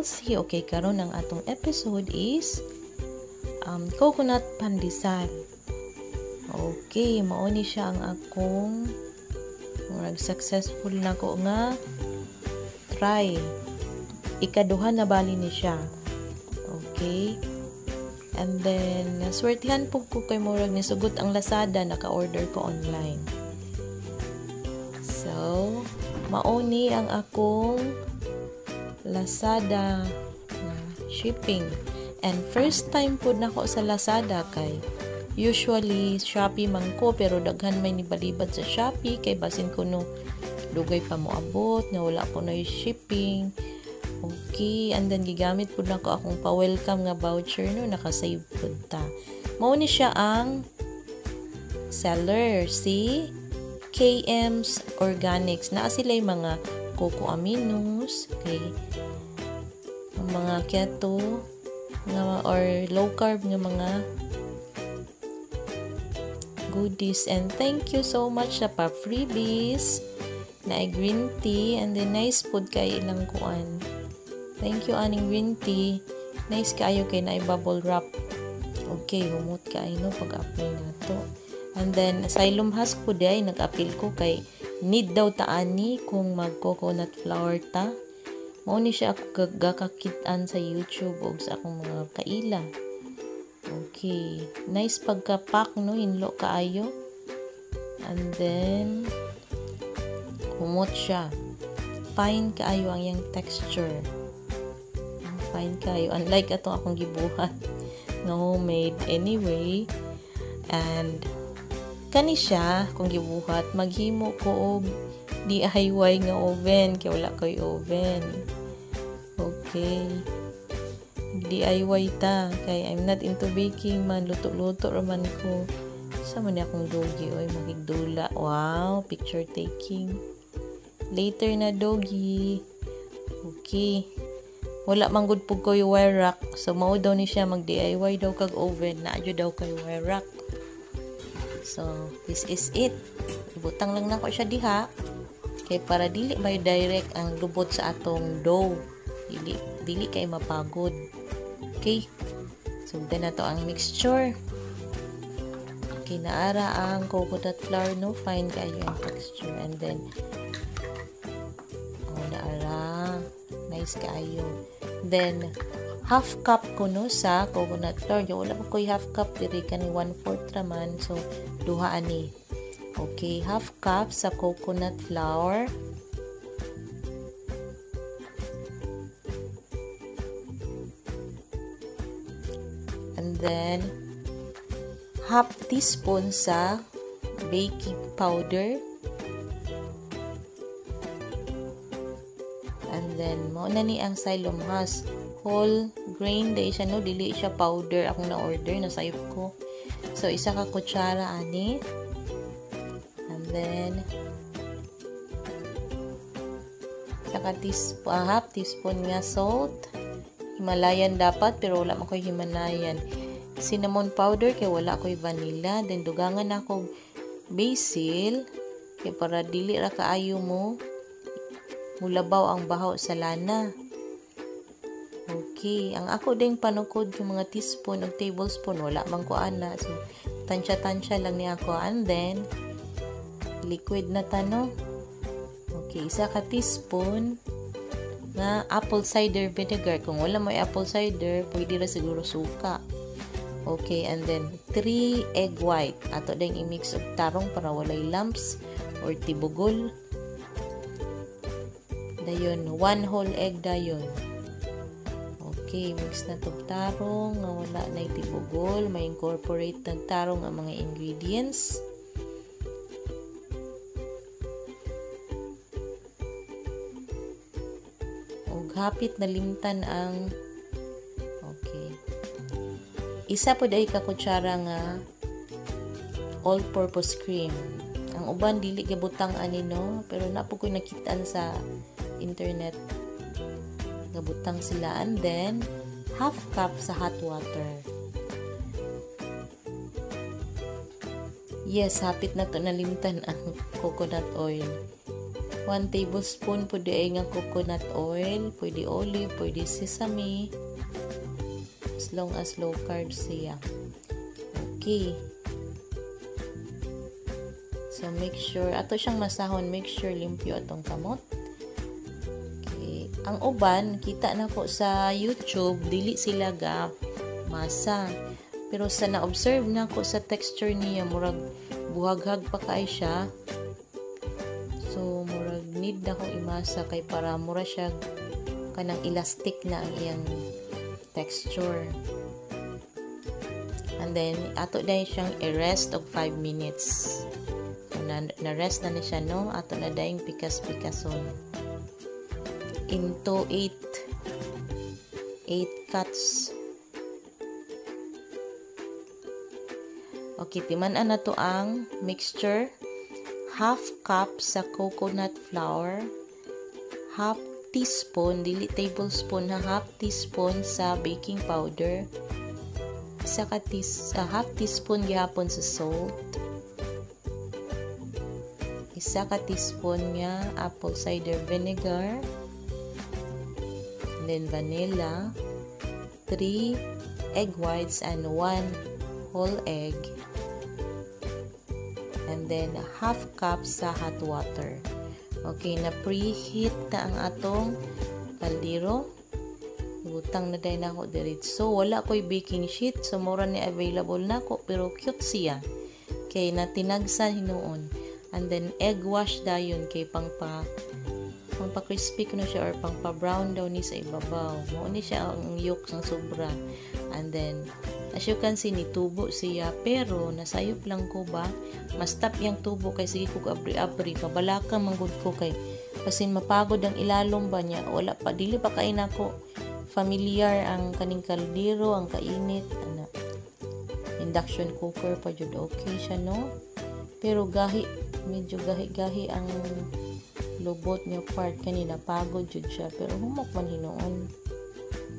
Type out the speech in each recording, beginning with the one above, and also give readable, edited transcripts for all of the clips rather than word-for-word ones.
healthy. Okay, karon ang atong episode is coconut pandesal. Okay, mao ni siya ang akong successful na ko nga try. Ikaduha na bali ni siya. Okay. And then naswertihan po ko kay murag ni sugot ang Lazada, naka-order ko online. So, mao ni ang akong Lazada shipping. And first time po nako sa Lazada kay usually Shopee man ko pero daghan may nibalibad sa Shopee kay basin ko no dugay pa mo abot nga wala po na yung shipping. Okay, and then gigamit po na ko akong pa-welcome nga voucher no, naka-save po ta. Mao ni siya ang seller si KM's Organics. Naa sila yung mga cocoa aminos, okay, mga keto nga or low carb nga mga goodies. And thank you so much sa pa freebies na green tea, and then nice food kay ilang kuan. Thank you aning green tea. Nice kaayo kay na bubble wrap. Okay, humot kaayo no pag-apply nato. And then asylum husk po day nag-appeal ko kay need daw taani kung mag-coconut flour ta. Mao ni siya ako gagakitan sa YouTube o sa akong mga kaila. Okay, nice pagka-pack no, hinlo kaayo. And then humot siya. Fine kaayo ang yang texture. Fine kaayo. Unlike ato akong gibuhat nga homemade anyway. And kani siya kung gibuhat maghimo ko og DIY nga oven kay wala koy oven. Okay. DIY ta kay I'm not into baking man, luto-luto raman ko. Sa man akong doggy oy magigdula. Wow, picture taking. Later na doggy. Okay. Wala man gud pug koy wire rack. So mao daw ni siya mag DIY daw kag oven, naadyo daw kay wire rack. So this is it. Ibutang lang nako siya diha kay para dili may direct ang lubot sa atong dough. Dili kay mapagod. Okay. So na to ang mixture. Okay, naara ang coconut flour no, fine kayo ang texture. And then naara nice kayo. Then half cup ko no sa coconut flour. Yung wala ko half cup diri kani 1/4 raman. So duha ani. Okay, half cup sa coconut flour. And then half teaspoon sa baking powder. And then mo na ni ang xylem husk, whole grain day siya no, dili siya powder akong na order na save ko. So isa ka kutsara ani. And then half teaspoon nga salt. Himalayan dapat pero wala man koy Himalayan. Cinnamon powder kay wala koy vanilla. Then dugangan ako basil kay para dili ra kaayo mo mulabaw ang bahaw sa lana. Okay, ang ako ding panukod yung mga teaspoon o tablespoon wala man ko ana. So tansya-tansya lang ni ako. And then liquid na tano. Okay, isa ka teaspoon na apple cider vinegar. Kung wala mo apple cider, pwede ra siguro suka. Okay, and then 3 egg white. Ato ding i-mix og tarong para walay lumps or tibugol. Dayon 1 whole egg dayon. Okay, mix na tog tarong nga wala na tibugol, may incorporate ng tarong ang mga ingredients. Og hapit na limtan ang okay. Isa po dai ka kutsara nga all-purpose cream. Ang uban dili gabutang ani no, pero napo ko nakitaan sa internet gabutang sila. And then half cup sa hot water. Yes, hapit na to nalimtan ang coconut oil. 1 tablespoon pwede ay nga coconut oil, pwede olive, pwede sesame, as long as low carb siya. Okay. So make sure ato siyang masahon, make sure limpyo atong kamot. Okay. Ang uban kita na ko sa YouTube, dili sila ga masa. Pero sa na-observe na ko sa texture niya, murag buhaghag pa kay siya. So murag need na ko imasa kay para mura siya kanang elastic na ang iyang texture. And then ato dahil siyang i-rest og 5 minutes. So na-rest na siya, no? Ato na dahil pikas-pikason. Into 8 cuts. Okay, timan-an na to ang mixture. Half cup sa coconut flour, half teaspoon, dili tablespoon, half teaspoon sa baking powder, half teaspoon gihapon sa salt, isa ka teaspoon nga apple cider vinegar, and then vanilla, 3 egg whites and 1 whole egg, and then half cup sa hot water. Okay, na preheat na ang atong kaldero. Butang na dahil ako diretso. Wala ko'y baking sheet, so mura ni available na ko, pero cute siya. Okay, na tinagsan hinuon. And then egg wash dayon kay pangpa crispy ko na siya or pangpa brown daw ni sa ibabaw. Mao ni siya ang yolk ng sobra. And then as you can see, ni tubo siya, pero nasayop lang ko ba, mas tap yung tubo kay sige ko abri-abri, pabalaka manggod ko kay kasi mapagod ang ilalom ba niya, wala pa, dili pa kain ako familiar ang kaning kaldero, ang kainit, induction cooker pa jud okay siya, no? Pero medyo gahi ang lubot niya part kanina, pagod jud siya, pero humok man hinuon.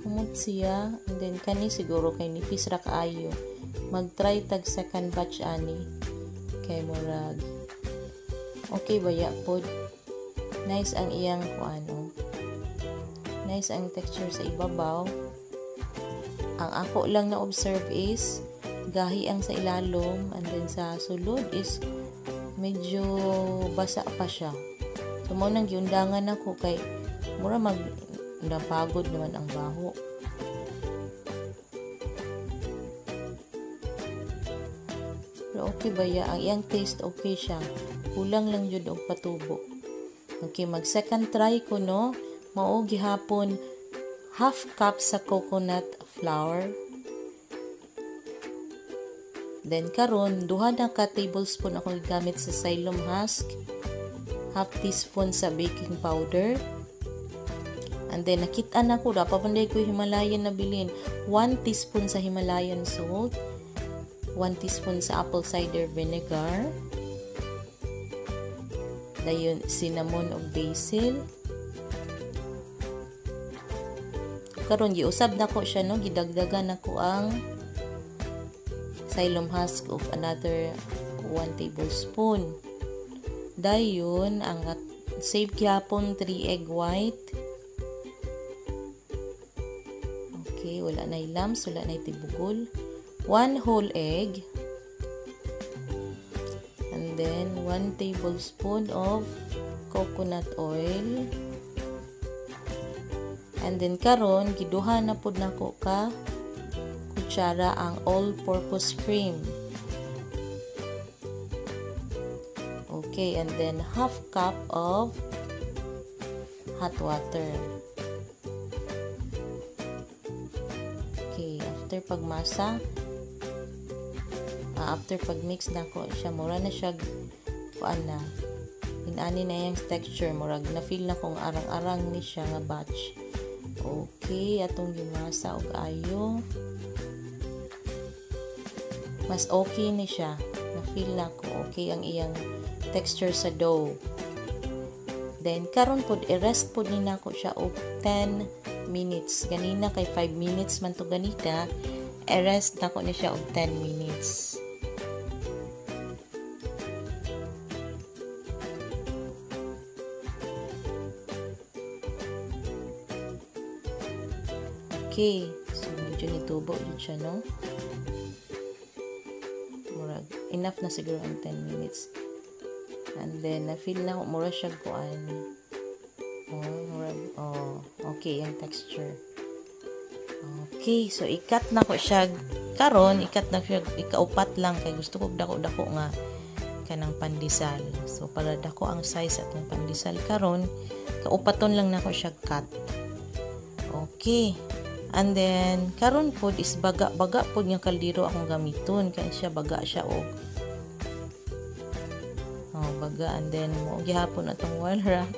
Humot siya, and then kani siguro kay nipis ra kaayo. Mag-try tag second batch ani kay murag okay ba ya pod. Nice ang iyang kuano. Nice ang texture sa ibabaw. Ang ako lang na observe is gahi ang sa ilalom, and then sa sulod is medyo basa pa siya. So mo nang giundangan ako kay mura napagod naman ang baho. Pero okay ba ya? Ang iyang taste okay siya. Kulang lang jud og patubo. Okay, mag second try ko, no? Mao gihapon half cup sa coconut flour. Then karon duha na ka tablespoon ako gamit sa xylem husk. Half teaspoon sa baking powder. And then, nakita na ko, papanday ko Himalayan na bilin. 1 teaspoon sa Himalayan salt. 1 teaspoon sa apple cider vinegar. Dayon, cinnamon o basil. Karon giusab na ko siya, no? Gidagdagan na ko ang xylem husk of another 1 tablespoon. Dayon, ang save gyapon 3 egg white. Okay, wala na lumps, wala na tibugol. 1 whole egg. And then 1 tablespoon of coconut oil. And then karon giduha na pud nako ka kutsara ang all-purpose cream. Okay, and then half cup of hot water. Okay, after pagmasa, after pagmix na ko siya, mura na siya kuan na. Inani na yung texture, murag na feel na kung arang-arang ni siya nga batch. Okay, atong gimasa og ayo. Mas okay ni siya. Na feel na ko okay ang iyang texture sa dough. Then karon pod i-rest pod ni nako siya og 10 minutes. Ganina kay 5 minutes man to ganita, i-rest nako ni siya og 10 minutes. Okay. So, medyo nitubo yun siya, no? Murag, enough na siguro ang 10 minutes. And then, na-feel na ko, mura siya kuan. Okay, yung texture. Okay, so ikat na ko siya karon, ikat na siya, ikaupat lang kay gusto ko dako-dako nga kanang pandesal. So para dako ang size atong pandesal karon, kaupaton lang na ko siya cut. Okay. And then karon pod is baga pod nga kaldero akong gamiton kay siya baga siya og baga, and then mo gihapon atong wall rack,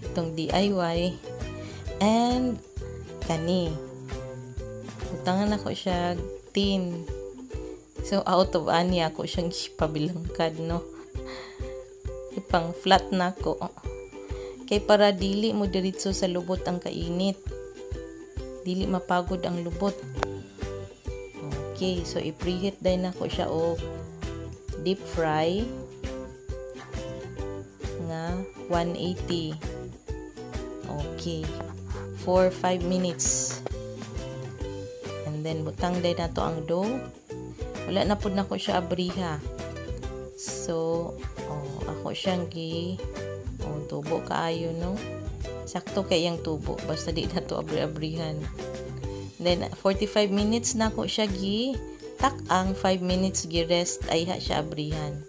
itong DIY and kani. Utangan ako siya tin. So out of ani ako siyang pabilangkad, no. Ipang flat na ko. Kay para dili mo diretso sa lubot ang kainit. Dili mapagod ang lubot. Okay, so i-preheat din ako siya o deep fry nga 180. Okay. For 5 minutes. And then butang din na to ang dough. Wala na po na ko siya abriha. So, ako siyang tubo kaayo, no? Sakto kay yang tubo. Basta di na to abri-abrihan. Then, 45 minutes na ko siya tak-ang 5 minutes rest ay siya abrihan.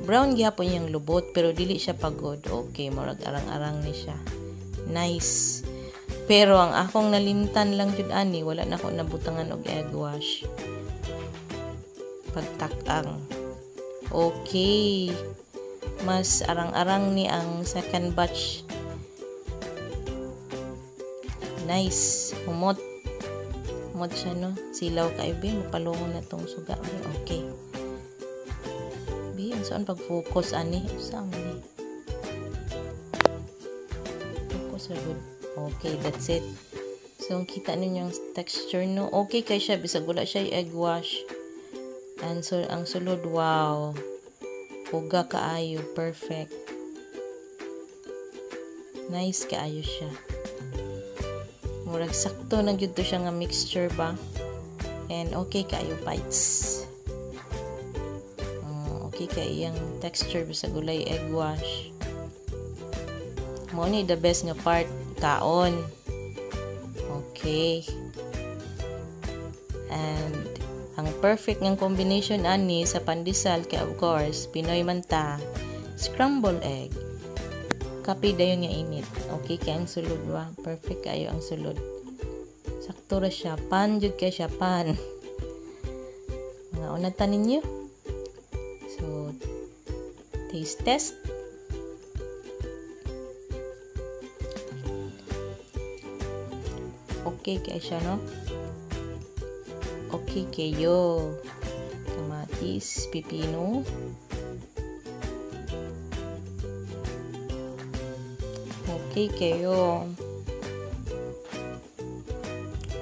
Brown gyapon yung lubot pero dili siya pagod. Okay, murag arang-arang ni siya. Nice. Pero ang akong nalimtan lang jud ani, wala na ako nabutangan og egg wash. Pagtak-ang. Okay. Mas arang-arang ni ang second batch. Nice. Humot siya, no? Silaw ka ibe, mapalungon na tong suga. Okay. Bi, saan pag-focus ani? Saan ni? Focus good. Okay, that's it. So, kita ninyo yung texture, no? Okay kay siya, bisag wala siya egg wash. And so, ang sulod, wow. Puga kaayo, perfect. Nice kaayo siya. Murag sakto na gyud to siya nga mixture ba. And okay kaayo bites. Okay kay iyang texture bisag gulay egg wash. Mo ni the best nga part, kaon. Okay. And ang perfect ng combination ani sa pandesal kay of course Pinoy man ta, scrambled egg. Kape dayon nga init. Okay kay ang sulod wa, perfect kayo ang sulod. Sakto ra siya, pan jud kay siya pan. Mga unatan ninyo. So taste test. Okay kay siya, no? Okay kayo. Kamatis, pipino. Okay kayo.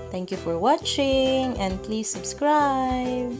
Thank you for watching and please subscribe.